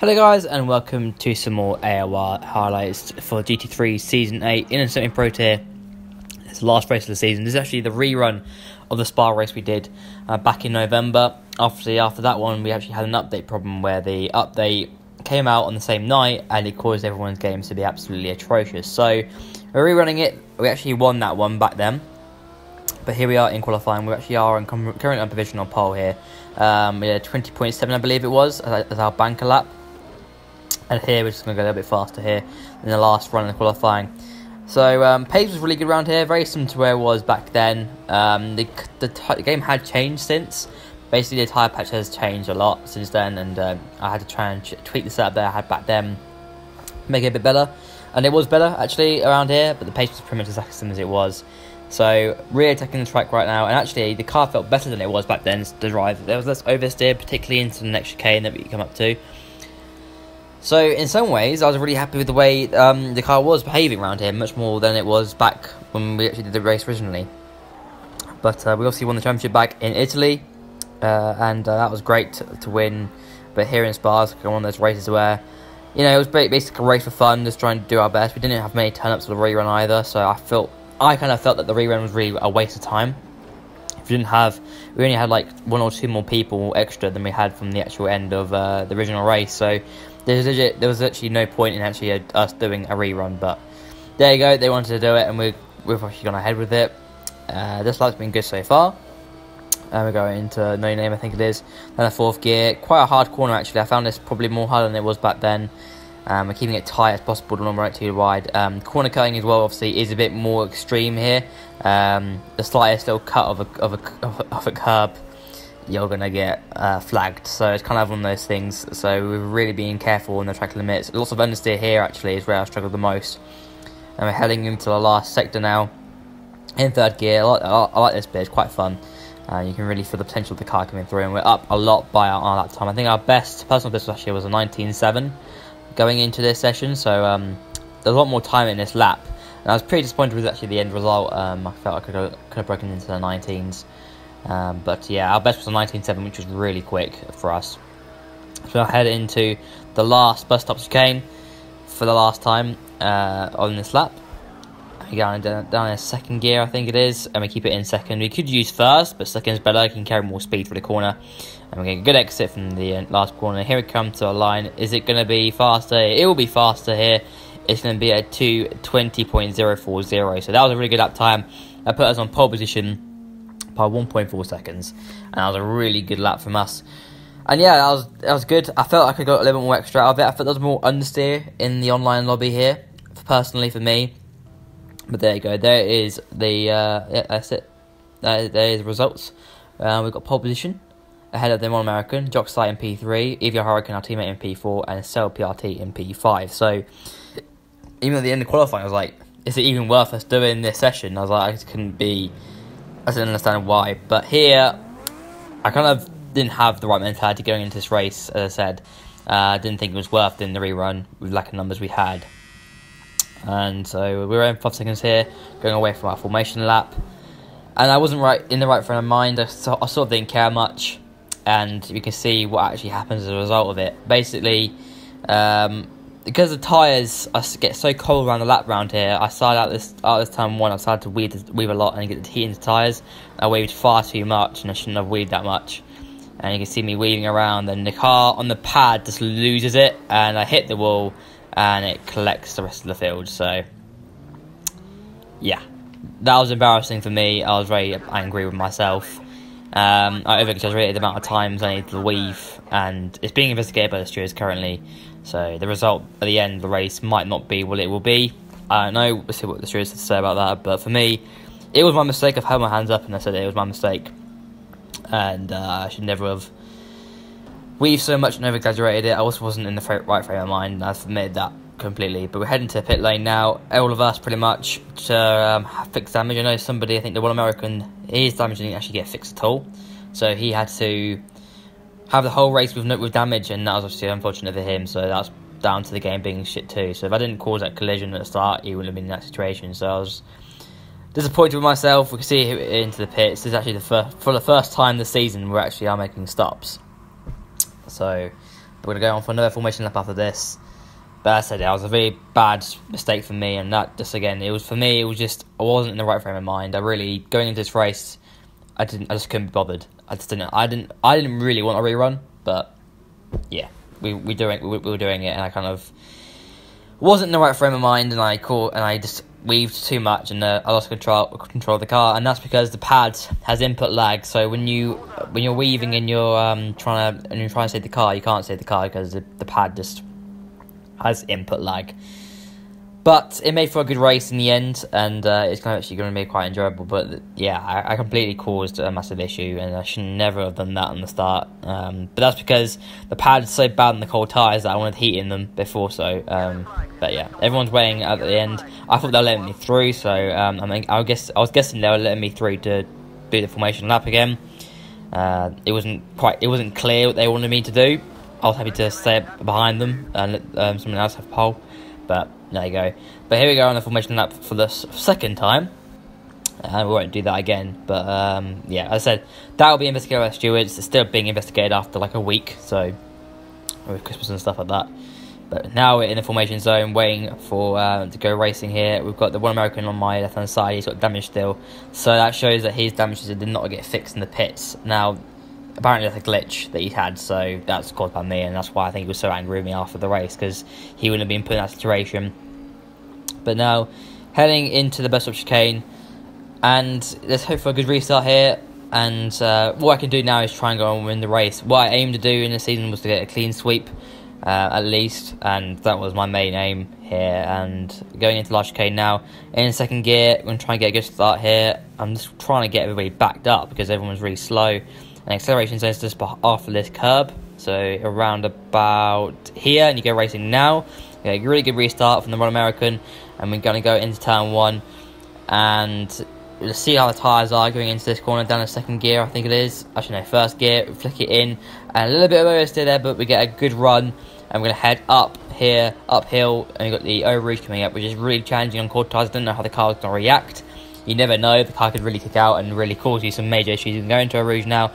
Hello guys, and welcome to some more AOR highlights for GT3 Season 8 in a Pro Tier. It's the last race of the season. This is actually the rerun of the Spa race we did back in November. After that one, we actually had an update problem where the update came out on the same night and it caused everyone's games to be absolutely atrocious. So we're rerunning it. We actually won that one back then. But here we are in qualifying. We actually are currently on provisional pole here. We had 20.7, I believe it was, as our banker lap. And here we're just going to go a little bit faster here in the last run in the qualifying. So pace was really good around here, very similar to where it was back then. The game had changed since. Basically, the tyre patch has changed a lot since then, and I had to try and tweak the setup that I had back then, make it a bit better. And it was better actually around here, but the pace was pretty much exactly the same as it was. So really attacking the track right now, and actually the car felt better than it was back then to drive. There was less oversteer, particularly into the next chicane that we come up to. So in some ways, I was really happy with the way the car was behaving around here, much more than it was back when we actually did the race originally. But we obviously won the championship back in Italy, and that was great to win. But here in Spa, it's one of those races where, you know, it was basically a race for fun, just trying to do our best. We didn't have many turn-ups for the rerun either, so I kind of felt that the rerun was really a waste of time. We only had like one or two more people extra than we had from the actual end of the original race, so there was actually no point in actually us doing a rerun. But there you go, they wanted to do it, and we've actually gone ahead with it. This lap's been good so far. We're going into no name, I think it is. Then a fourth gear, quite a hard corner actually. I found this probably more hard than it was back then. We're keeping it tight as possible to not right too wide. Corner cutting as well, obviously, is a bit more extreme here. The slightest little cut of a curb, you're gonna get flagged. So it's kind of one of those things. So we're really being careful on the track limits. Lots of understeer here actually is where I struggled the most. And we're heading into the last sector now in third gear. I like this bit. It's quite fun. You can really feel the potential of the car coming through, and we're up a lot by our lap time. I think our personal best last year was a 19.7 going into this session. So there's a lot more time in this lap. And I was pretty disappointed with actually the end result. I felt I could have broken into the 19s. But yeah, our best was a 19.7, which was really quick for us. So I head into the last bus stop chicane for the last time on this lap. We're going down in second gear, I think it is, and we keep it in second. We could use first, but second is better. You can carry more speed through the corner. And we're getting a good exit from the last corner. Here we come to our line. Is it going to be faster? It will be faster here. It's going to be a 2:20.040. So that was a really good lap time. That put us on pole position by 1.4 seconds. And that was a really good lap from us. And yeah, that was good. I felt like I got a little bit more extra out of it. I felt there was more understeer in the online lobby here, personally for me. But there you go. There is the yeah, that's it. There is the results. We've got pole position ahead of the All-American, Jock Slight in P3, Evia Hurricane, our teammate, in P4, and Cell PRT in P5. So even at the end of qualifying, I was like, is it even worth us doing this session? I was like, I didn't understand why. But here, I kind of didn't have the right mentality going into this race, as I said. I didn't think it was worth doing the rerun with lack of numbers we had. And so we were in 5 seconds here, going away from our formation lap. And I wasn't in the right frame of mind. I sort of didn't care much. And you can see what actually happens as a result of it. Basically, because the tyres get so cold around the lap round here, I started out this time one. I started to weave a lot and get the heat into the tyres. I weaved far too much, and I shouldn't have weaved that much. And you can see me weaving around, and the car on the pad just loses it, and I hit the wall, and it collects the rest of the field. So yeah, that was embarrassing for me. I was very angry with myself. I over-exaggerated the amount of times I needed to weave, and it's being investigated by the stewards currently. So the result at the end of the race might not be what it will be. I don't know. We'll see what the stewards have to say about that. But for me, it was my mistake. I've held my hands up and I said it was my mistake, and I should never have weaved so much and over-exaggerated it. I also wasn't in the right frame of mind. I've admitted that completely. But we're heading to pit lane now, all of us pretty much, to fix damage. I know somebody, I think the All-American, his damage didn't actually get fixed at all, so he had to have the whole race with damage, and that was obviously unfortunate for him. So that's down to the game being shit too. So if I didn't cause that collision at the start, he wouldn't have been in that situation. So I was disappointed with myself. We can see into the pits. This is actually for the first time this season we actually are making stops. So we're going to go on for another formation lap after this. But as I said, that was a very bad mistake for me, and that just again, it was for me. It was just I wasn't in the right frame of mind. I really going into this race, I just couldn't be bothered. I didn't really want a rerun, but yeah, we were doing it, and I kind of wasn't in the right frame of mind, and I just weaved too much, and I lost control of the car, and that's because the pad has input lag. So when you're weaving and you're trying to save the car, you can't save the car because the pad just has input lag. But it made for a good race in the end, and it's actually going to be quite enjoyable. But yeah, I completely caused a massive issue, and I should never have done that on the start. But that's because the pad's so bad in the cold tyres that I wanted heat in them before. So, but yeah, everyone's waiting at the end. I thought they were letting me through, so I was guessing they were letting me through to do the formation lap again. It wasn't clear what they wanted me to do. I was happy to stay behind them and let someone else have pole. But there you go. But here we go on the formation lap for the second time. We won't do that again. But yeah, as I said, that will be investigated by stewards. It's still being investigated after like a week, so with Christmas and stuff like that. But now we're in the formation zone, waiting for to go racing here. We've got the one American on my left hand side. He's got damage still, so that shows that his damages did not get fixed in the pits. Now, apparently that's a glitch that he had, so that's caused by me, and that's why I think he was so angry with me after the race, because he wouldn't have been put in that situation. But now, heading into the best of chicane, and let's hope for a good restart here. And what I can do now is try and go and win the race. What I aimed to do in the season was to get a clean sweep, at least, and that was my main aim here. And going into large chicane now, in second gear, I'm going to try and get a good start here. I'm just trying to get everybody backed up because everyone's really slow. And acceleration zone is just after this curb, so around about here, and you go racing now. You get a really good restart from the One American, and we're going to go into turn one, and we'll see how the tyres are going into this corner down to second gear, I think it is. Actually no, first gear, we flick it in, and a little bit of oversteer there, but we get a good run, and we're going to head up here, uphill, and we've got the over rouge coming up, which is really challenging on cold tyres. I don't know how the car is going to react. You never know, the car could really kick out and really cause you some major issues. You can go into a rouge now.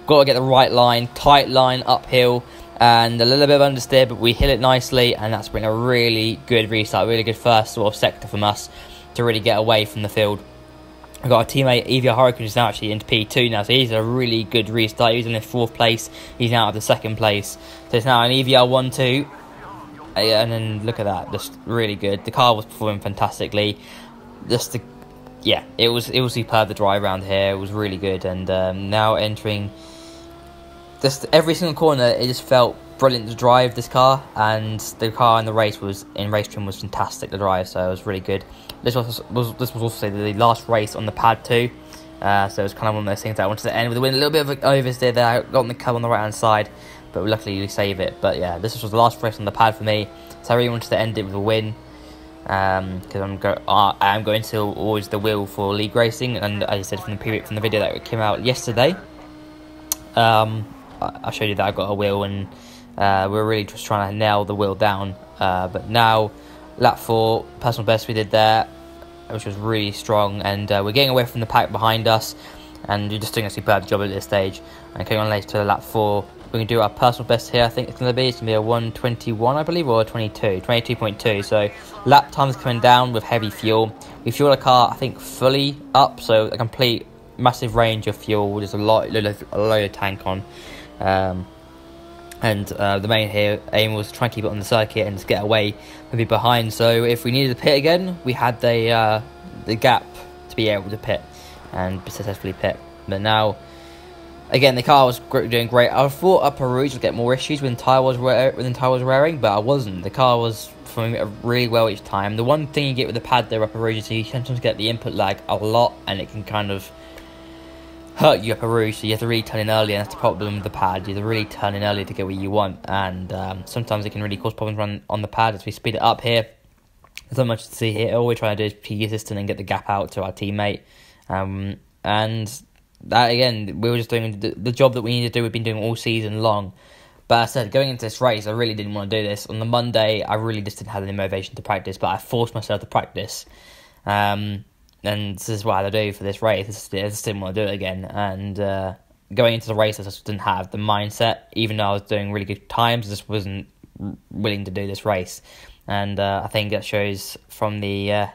Got to get the right line, tight line uphill, and a little bit of understeer, but we hit it nicely, and that's been a really good restart, really good first sort of sector from us to really get away from the field. We've got our teammate AOR Hurricane, who's now actually into P2 now, so he's a really good restart. He was in the 4th place, he's now at the 2nd place, so it's now an AOR 1-2, and then look at that, just really good. The car was performing fantastically. Yeah, it was superb. The drive around here, it was really good, and now entering just every single corner, it just felt brilliant to drive this car, and the car in the race was trim was fantastic to drive, so it was really good. This was also the last race on the pad too, so it was kind of one of those things that I wanted to end with a win. A little bit of an oversteer there, I got on the curb on the right hand side, but luckily we save it. But yeah, this was the last race on the pad for me, so I really wanted to end it with a win, because I am going to always the wheel for league racing, and as I said from the video that came out yesterday, I showed you that I got a wheel, and we're really just trying to nail the wheel down. But now, lap 4, personal best we did there, which was really strong, and we're getting away from the pack behind us, and we're just doing a superb job at this stage. And going on later to lap 4, we can do our personal best here. I think it's going to be a 1:21, I believe, or a 22.2. So lap time is coming down with heavy fuel. We fuel the car, I think, fully up, so a complete massive range of fuel. There's a load of tank on. And the main aim was to try and keep it on the circuit and just get away and be behind. So if we needed to pit again, we had the gap to be able to pit and successfully pit. But now, again, the car was doing great. I thought Upper Rouge would get more issues when tyre was wearing, but I wasn't. The car was performing really well each time. The one thing you get with the pad there, Upper Rouge, is you sometimes get the input lag a lot, and it can kind of hurt you Upper Rouge, so you have to really turn in early, and that's the problem with the pad. You have to really turn in early to get what you want, and sometimes it can really cause problems on the pad. As we speed it up here, there's not much to see here. All we're trying to do is PE assistant and get the gap out to our teammate, and that, again, we were just doing the job that we needed to do. We've been doing all season long. But as I said, going into this race, I really didn't want to do this. On the Monday, I really just didn't have any motivation to practice, but I forced myself to practice. And this is what I had to do for this race. I just didn't want to do it again. And going into the race, I just didn't have the mindset. Even though I was doing really good times, I just wasn't willing to do this race. And I think that shows from that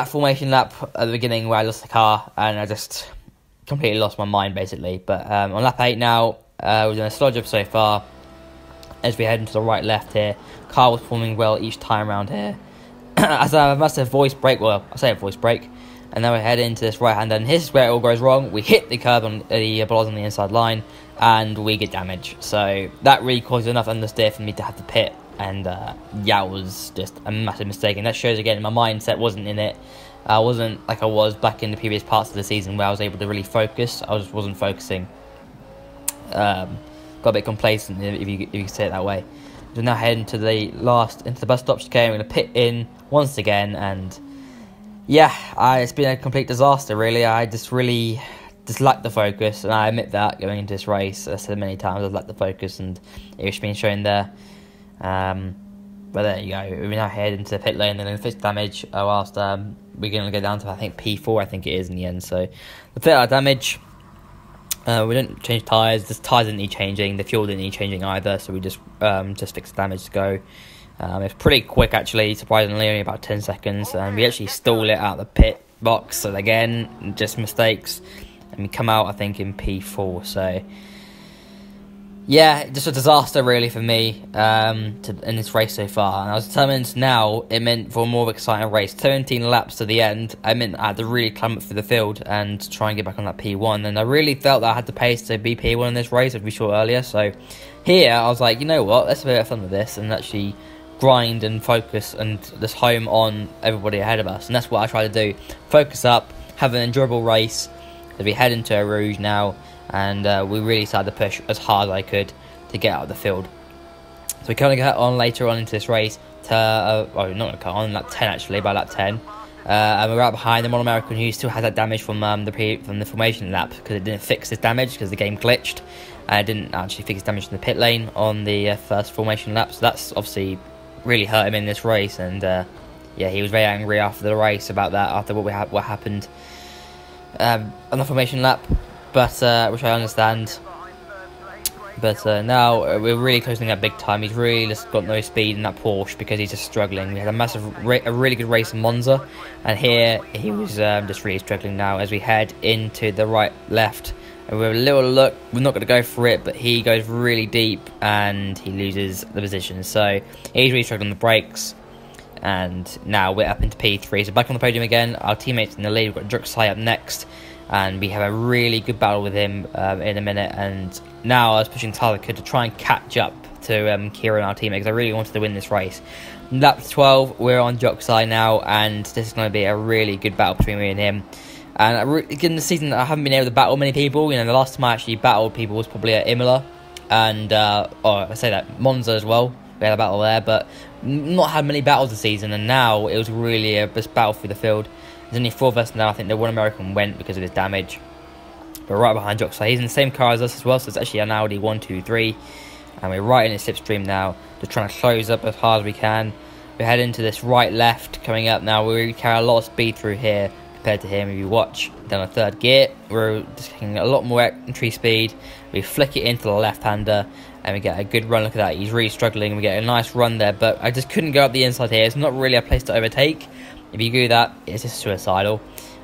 formation lap at the beginning where I lost the car, and I just completely lost my mind, basically. But on lap 8 now, we're doing a slow job so far. As we head into the right left here, car was performing well each time around here. As I must have voice brake, well, I say a voice brake, and then we head into this right hand, and here's where it all goes wrong. We hit the curb on the balls on the inside line, and we get damage. So that really caused enough understeer for me to have to pit, and yeah, it was just a massive mistake. And that shows again my mindset wasn't in it. I wasn't like I was back in the previous parts of the season where I was able to really focus. I just wasn't focusing. Got a bit complacent, if you can say it that way. We're now heading to the bus stop chicane. We're going to pit in once again, and yeah, it's been a complete disaster, really. I just lacked the focus, and I admit that going into this race. I said many times I lacked the focus, and it's been shown there. But there you go. We're now heading into the pit lane, and then fix damage. Whilst we're going to go down to I think P4, I think it is in the end. So the fit our damage. We didn't change tyres. The tyres didn't need changing. The fuel didn't need changing either. So we just fixed the damage to go. It's pretty quick, actually, surprisingly, only about 10 seconds. And we actually stall it out of the pit box. So again, just mistakes. And we come out, I think, in P4. So yeah, just a disaster, really, for me in this race so far. And I was determined now it meant for a more exciting race. 17 laps to the end, I meant I had to really climb up through the field and try and get back on that P1. And I really felt that I had the pace to be P1 in this race, as we saw earlier. So here, I was like, you know what, let's have a bit of fun with this and actually grind and focus and just home on everybody ahead of us. And that's what I try to do. Focus up, have an enjoyable race as we head into a Rouge now. And we really started to push as hard as I could to get out of the field. So we kind of got on later on into this race to, not going to cut on lap 10 actually, by lap 10. And we're right behind the Mono American, who still has that damage from the formation lap, because it didn't fix his damage because the game glitched. And it didn't actually fix his damage in the pit lane on the first formation lap. So that's obviously really hurt him in this race. And yeah, he was very angry after the race about that, after what happened on the formation lap. But which I understand. But now we're really closing that big time. He's really just got no speed in that Porsche because he's just struggling. We had a really good race in Monza, and here he was just really struggling now as we head into the left. And with a little look, we're not going to go for it, but he goes really deep and he loses the position. So he's really struggling on the brakes. And now we're up into P3. So back on the podium again. Our teammates in the lead. We've got Druxai up next. And we have a really good battle with him in a minute. And now I was pushing Tyler Could to try and catch up to Kieran, our teammate, because I really wanted to win this race. Lap 12, we're on Druxai now, and this is going to be a really good battle between me and him. And in the season, I haven't been able to battle many people. You know, the last time I actually battled people was probably at Imola, and I say that Monza as well. We had a battle there, but not had many battles this season. And now it was really a battle through the field. There's only 4 of us now. I think the one American went because of his damage. But right behind Druxai, he's in the same car as us as well, so it's actually an Audi 123. And we're right in his slipstream now, just trying to close up as hard as we can. We head into this right-left coming up now. We carry a lot of speed through here compared to him. If you watch down the third gear, we're just getting a lot more entry speed. We flick it into the left-hander, and we get a good run. Look at that, he's really struggling. We get a nice run there, but I just couldn't go up the inside here. It's not really a place to overtake. If you do that, it's just suicidal.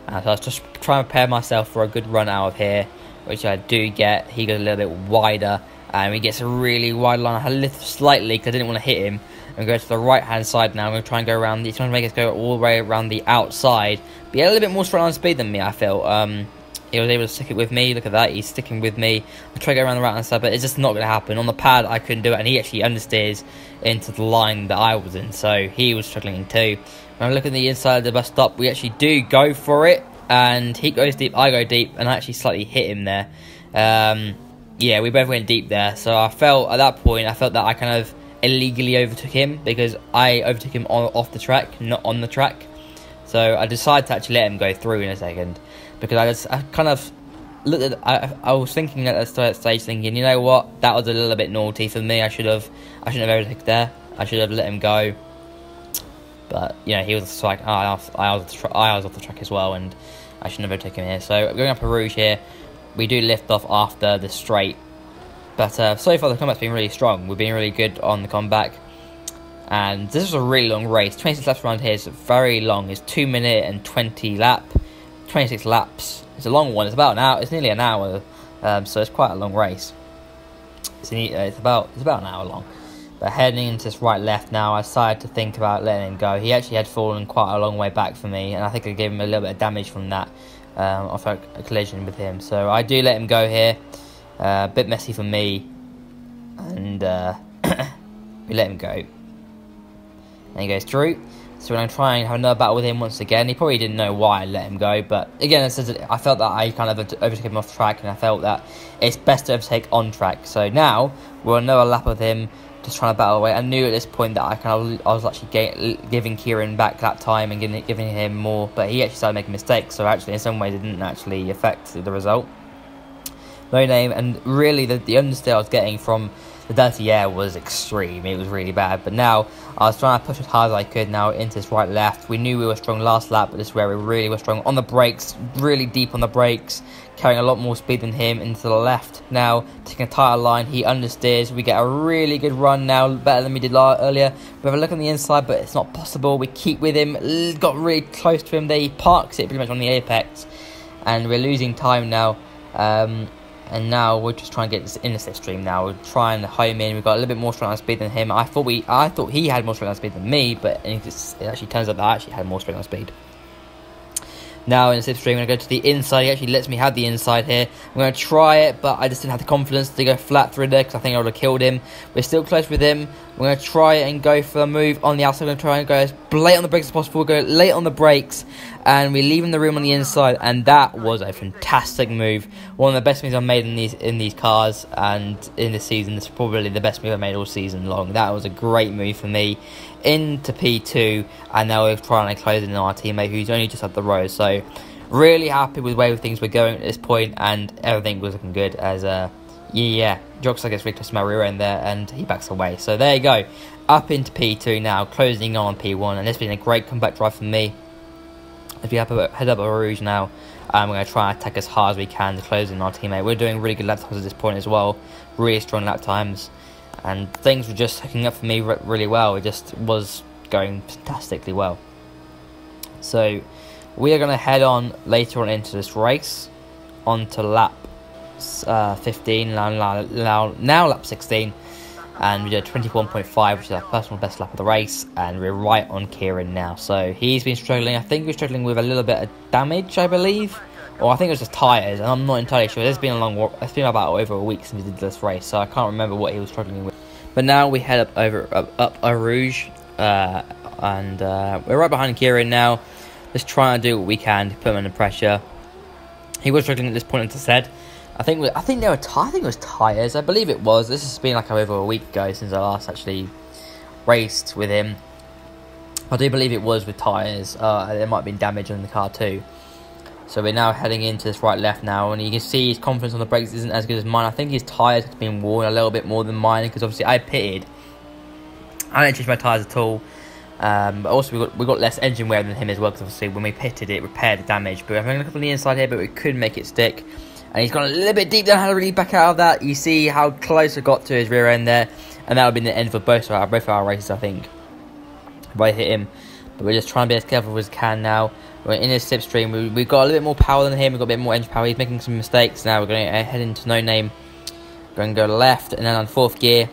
So I was just trying to prepare myself for a good run out of here, which I do get. He goes a little bit wider, and he gets a really wide line. I lift slightly because I didn't want to hit him. I'm going to the right-hand side now. I'm going to try and go around. He's trying to make us go all the way around the outside. But he had a little bit more straight line speed than me, I feel. He was able to stick it with me. Look at that. He's sticking with me. I try to go around the right-hand side, but it's just not going to happen. On the pad, I couldn't do it, and he actually understeers into the line that I was in, so he was struggling too. When I look at the inside of the bus stop, we actually do go for it, and he goes deep, I go deep, and I actually slightly hit him there. Yeah, we both went deep there, so I felt, at that point, I felt that I kind of illegally overtook him, because I overtook him off the track, not on the track. So I decided to actually let him go through in a second, because I kind of looked at, I was thinking at that stage, thinking, you know what, that was a little bit naughty for me. I shouldn't have overtaken there. I should have let him go. But you know, he was like, I was off the track as well, and I shouldn't have overtaken him here. So going up a Rouge here, we do lift off after the straight. But so far the comeback's been really strong. We've been really good on the comeback. And this is a really long race. 26 laps around here is very long. It's 2 minute and 20 lap. 26 laps. It's a long one. It's about an hour. It's nearly an hour. So it's quite a long race. It's about an hour long. But heading into this right left now, I decided to think about letting him go. He actually had fallen quite a long way back for me, and I think I gave him a little bit of damage from that off a collision with him. So I do let him go here. A bit messy for me, and we let him go. And he goes through. So we're going to try and have another battle with him once again. He probably didn't know why I let him go, but again, I felt that I kind of overtook him off track, and I felt that it's best to overtake on track. So now we're on another lap with him, just trying to battle away. I knew at this point that I was actually giving Kieran back lap time and giving him more, but he actually started making mistakes. So actually, in some ways, it didn't actually affect the result. No name, and really the understeer I was getting from the dirty air was extreme. It was really bad. But now I was trying to push as hard as I could now into this right left. We knew we were strong last lap, but this is where we really were strong on the brakes, really deep on the brakes, carrying a lot more speed than him into the left. Now taking a tighter line, he understeers. We get a really good run now, better than we did earlier. We have a look on the inside, but it's not possible. We keep with him, got really close to him there. He parks it pretty much on the apex, and we're losing time now. And now we're just trying to get this in the slipstream now. We're trying to home in. We've got a little bit more straight line speed than him. I thought he had more straight line speed than me, but it actually turns out that I actually had more straight line speed. Now in the slipstream, I'm going to go to the inside. He actually lets me have the inside here. I'm going to try it, but I just didn't have the confidence to go flat through there because I think I would have killed him. We're still close with him. We're going to try it and go for a move on the outside. We're going to try and go as late on the brakes as possible. We'll go late on the brakes, and we leave him the room on the inside, and that was a fantastic move. One of the best moves I've made in these cars and in this season. This is probably the best move I've made all season long. That was a great move for me into P2, and now we're trying to close in on our teammate who's only just up the road. So really happy with the way things were going at this point, and everything was looking good as Joxer gets really close to my rear end there, and he backs away. So there you go, up into P2 now, closing on P1, and it's been a great comeback drive for me. If you head up Eau Rouge now, we're going to try and attack as hard as we can to close in our teammate. We're doing really good lap times at this point as well, really strong lap times, and things were just hooking up for me really well. It just was going fantastically well. So we are going to head on later on into this race, onto lap 15, now lap 16, and we did 21.5, which is our personal best lap of the race, and we're right on Kieran now. So he's been struggling. I think he was struggling with a little bit of damage, I believe, or I think it was just tyres, and I'm not entirely sure. It's been about over a week since we did this race, so I can't remember what he was struggling with. But now we head up Eau Rouge, and we're right behind Kieran now, just trying to do what we can to put him under pressure. He was struggling at this point, as I said. I think it was tyres. I believe it was. This has been like over a week ago since I last actually raced with him. I do believe it was with tyres. There might have been damage on the car too. So we're now heading into this right left now, and you can see his confidence on the brakes isn't as good as mine. I think his tyres have been worn a little bit more than mine, because obviously I pitted. I didn't change my tyres at all. But also we got less engine wear than him as well, because obviously when we pitted it repaired the damage. But I'm going to look on the inside here, but we could make it stick. And he's gone a little bit deep down, how to really back out of that. You see how close I got to his rear end there, and that would have been the end for both of our races, I think, if I hit him. But we're just trying to be as careful as we can now. We're in his slipstream. We've got a little bit more power than him. We've got a bit more engine power. He's making some mistakes now. We're going to head into No Name. Going to go left, and then on 4th gear,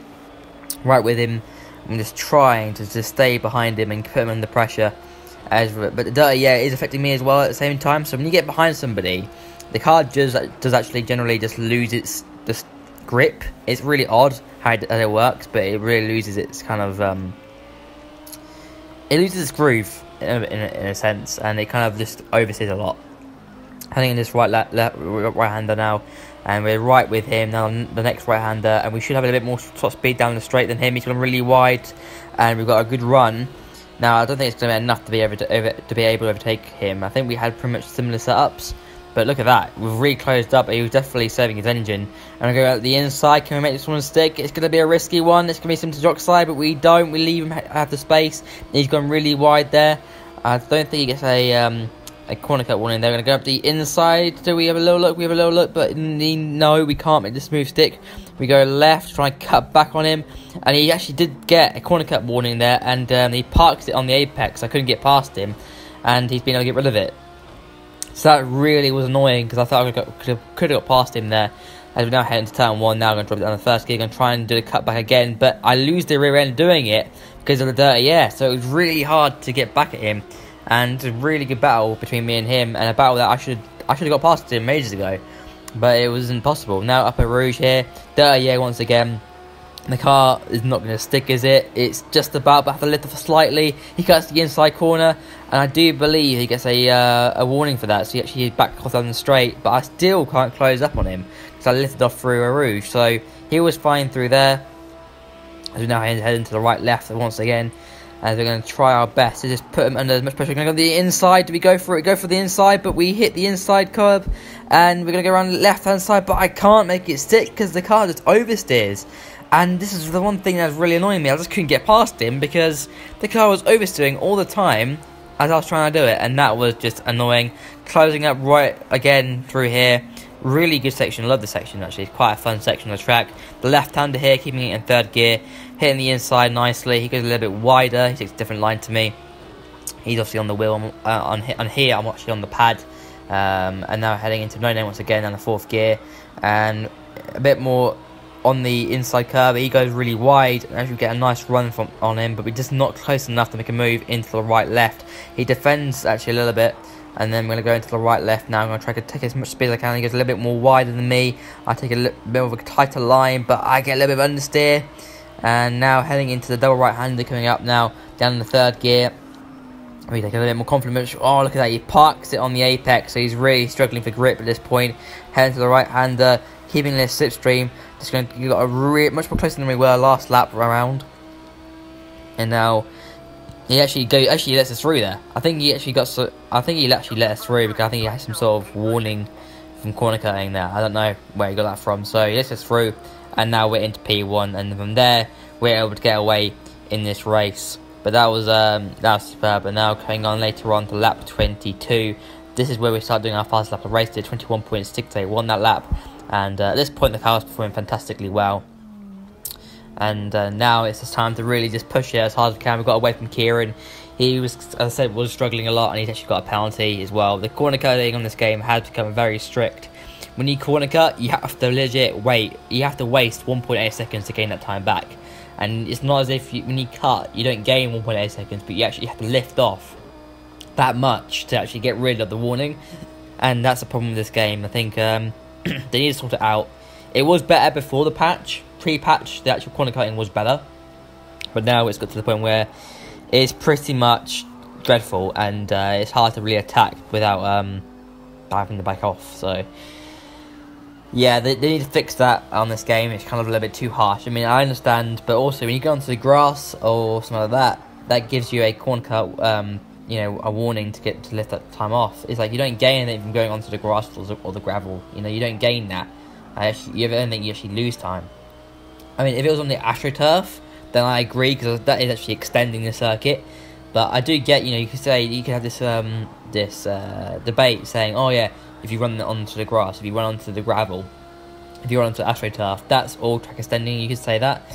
right with him. I'm just trying to just stay behind him and put him under pressure. But the dirty air is affecting me as well at the same time. So when you get behind somebody, the car does actually generally just lose its grip. It's really odd how it works, but it really loses its kind of it loses its groove in a sense, and it kind of just oversees a lot. Heading in this right-hander now, and we're right with him now on the next right-hander, and we should have a little bit more top speed down the straight than him. He's gone really wide, and we've got a good run. Now I don't think it's going to be enough to be able to overtake him. I think we had pretty much similar setups. But look at that, we've really closed up. He was definitely saving his engine. And I go out the inside, can we make this one stick? It's going to be a risky one, it's going to be similar to Jockside, but we leave him have the space. He's gone really wide there. I don't think he gets a a corner cut warning. They're going to go up the inside. Do we have a little look? We have a little look, but no, we can't make the smooth stick. We go left, try and cut back on him, and he actually did get a corner cut warning there, and he parked it on the apex. I couldn't get past him, and he's been able to get rid of it. So that really was annoying, because I thought I could have got past him there. As we now head into turn 1, now I'm going to drop it down the first gear, going to try and do the cut back again, but I lose the rear end doing it because of the dirty air, so it was really hard to get back at him, and a really good battle between me and him, and a battle that I should have got past him ages ago, but it was impossible. Now up at Rouge here, dirty air once again. The car is not going to stick, is it? It's just about, but I have to lift off slightly. He cuts the inside corner, and I do believe he gets a warning for that, so he actually back off down the straight, but I still can't close up on him, because I lifted off through a Rouge, so he was fine through there. As we now head into the right left once again, as we're going to try our best to just put him under as much pressure. We're going to go the inside. Do we go for it? Go for the inside, but we hit the inside curb, and we're going to go around the left hand side, but I can't make it stick because the car just oversteers. And this is the one thing that's really annoying me. I just couldn't get past him because the car was oversteering all the time as I was trying to do it, and that was just annoying. Closing up right again through here. Really good section. I love this section actually. It's quite a fun section of the track. The left-hander here, keeping it in third gear, hitting the inside nicely. He goes a little bit wider. He takes a different line to me. He's obviously on the wheel. On here, I'm actually on the pad. And now heading into no name once again down the fourth gear, and a bit more on the inside curve. He goes really wide, and as we get a nice run on him, but we're just not close enough to make a move into the right left. He defends actually a little bit, and then we're going to go into the right left now. I'm going to try to take as much speed as I can. He goes a little bit more wider than me. I take a little bit of a tighter line, but I get a little bit of understeer. And now heading into the double right-hander coming up now, down in the third gear. We take a little bit more confidence. Oh, look at that. He parks it on the apex, so he's really struggling for grip at this point. Heading to the right-hander, keeping this slipstream. Just going to get much more closer than we were last lap around. And now he actually lets us through there. I think he actually let us through because I think he had some sort of warning from corner cutting there. I don't know where he got that from. So he lets us through, and now we're into P1, and from there we're able to get away in this race. But that was superb. And now going on later on to lap 22. This is where we start doing our fastest lap of the race. Did 21.68, won that lap. And at this point the car was performing fantastically well. And now it's just time to really just push it as hard as we can. We got away from Kieran. He was, as I said, was struggling a lot, and he's actually got a penalty as well. The corner cutting on this game has become very strict. When you corner cut, you have to legit wait. You have to waste 1.8 seconds to gain that time back. And it's not as if when you cut, you don't gain 1.8 seconds, but you actually have to lift off that much to actually get rid of the warning. And that's the problem with this game. I think they need to sort it out. It was better before the patch. Pre-patch, the actual corner cutting was better. But now it's got to the point where it's pretty much dreadful, and it's hard to really attack without diving the bike off. So yeah, they need to fix that on this game. It's kind of a little bit too harsh. I mean, I understand, but also when you go onto the grass or something like that, that gives you a corner cut, you know, a warning to lift that time off. It's like you don't gain anything from going onto the grass or the gravel. You know, you don't gain that. You actually lose time. I mean, if it was on the AstroTurf, then I agree, because that is actually extending the circuit. But I do get, you know, you could have this debate saying, oh yeah, if you run onto the grass, if you run onto the gravel, if you run onto AstroTurf, that's all track extending. You could say that,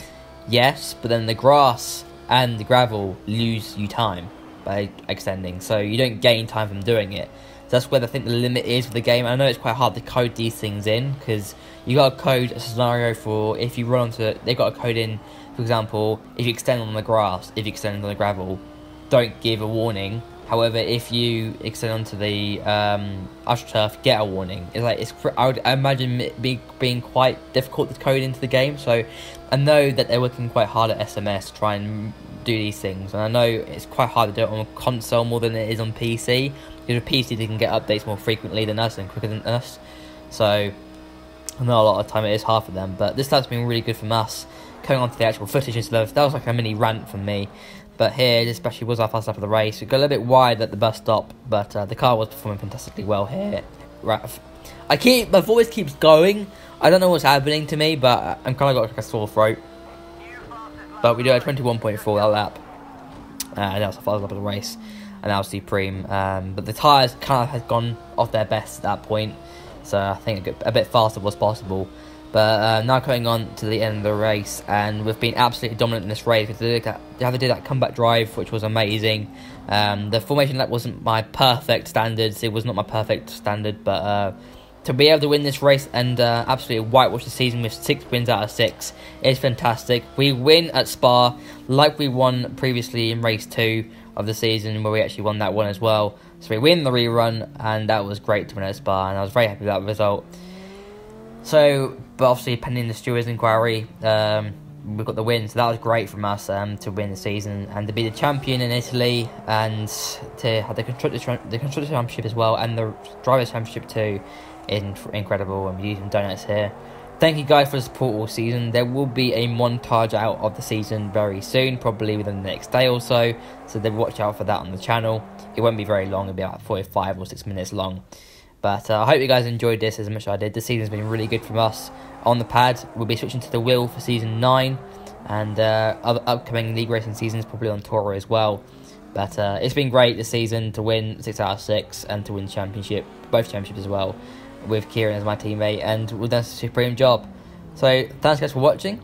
yes, but then the grass and the gravel lose you time by extending, so you don't gain time from doing it. So that's where I think the limit is for the game. I know it's quite hard to code these things in, because you got to code a scenario for if you run onto. They've got to code in, for example, if you extend on the grass, if you extend on the gravel, don't give a warning. However, if you extend onto the AstroTurf, get a warning. It's like I would imagine it being quite difficult to code into the game. So I know that they're working quite hard at SMS to try and do these things, and I know it's quite hard to do it on a console more than it is on PC. Because with PC they can get updates more frequently than us and quicker than us. So I know a lot of the time it is hard for them, but this lap's been really good from us. Coming on to the actual footage and stuff, that was like a mini rant from me. But here, this especially was our fast lap of the race. We got a little bit wide at the bus stop, but the car was performing fantastically well here. My voice keeps going. I don't know what's happening to me, but I'm kind of got like a sore throat. But we do a 21.4 that lap. And that was the fast lap of the race. and our Supreme. But the tyres kind of had gone off their best at that point, so I think a bit faster was possible. But now coming on to the end of the race, and we've been absolutely dominant in this race. They had to do that comeback drive, which was amazing. The formation lap wasn't my perfect standards. It was not my perfect standard, but to be able to win this race and absolutely whitewash the season with 6 wins out of 6 is fantastic. We win at Spa like we won previously in race 2 of the season, where we actually won that one as well. So we win the rerun, and that was great to win at Spa, and I was very happy with that result. So, but obviously pending the stewards inquiry, we got the win, so that was great from us to win the season and to be the champion in Italy, and to have the constructors championship as well, and the drivers championship too. Incredible. I'm using donuts here. Thank you guys for the support all season. There will be a montage out of the season very soon, probably within the next day or so, so watch out for that on the channel. It won't be very long, it'll be about 45 or 6 minutes long. But I hope you guys enjoyed this as much as I did. The season's been really good from us. On the pad, we'll be switching to the wheel for season 9, and other upcoming league racing seasons probably on Toro as well. But it's been great this season to win 6 out of 6 and to win championship, both championships as well, with Kieran as my teammate, and we've done a supreme job. So thanks guys for watching.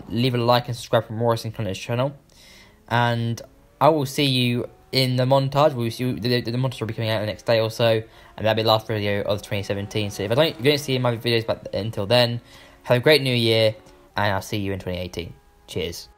Leave a like and subscribe for more racing content on this channel, and I will see you in the montage. We'll see the montage will be coming out the next day or so, and that'll be the last video of 2017. So if you don't see my videos until then, have a great new year, and I'll see you in 2018. Cheers.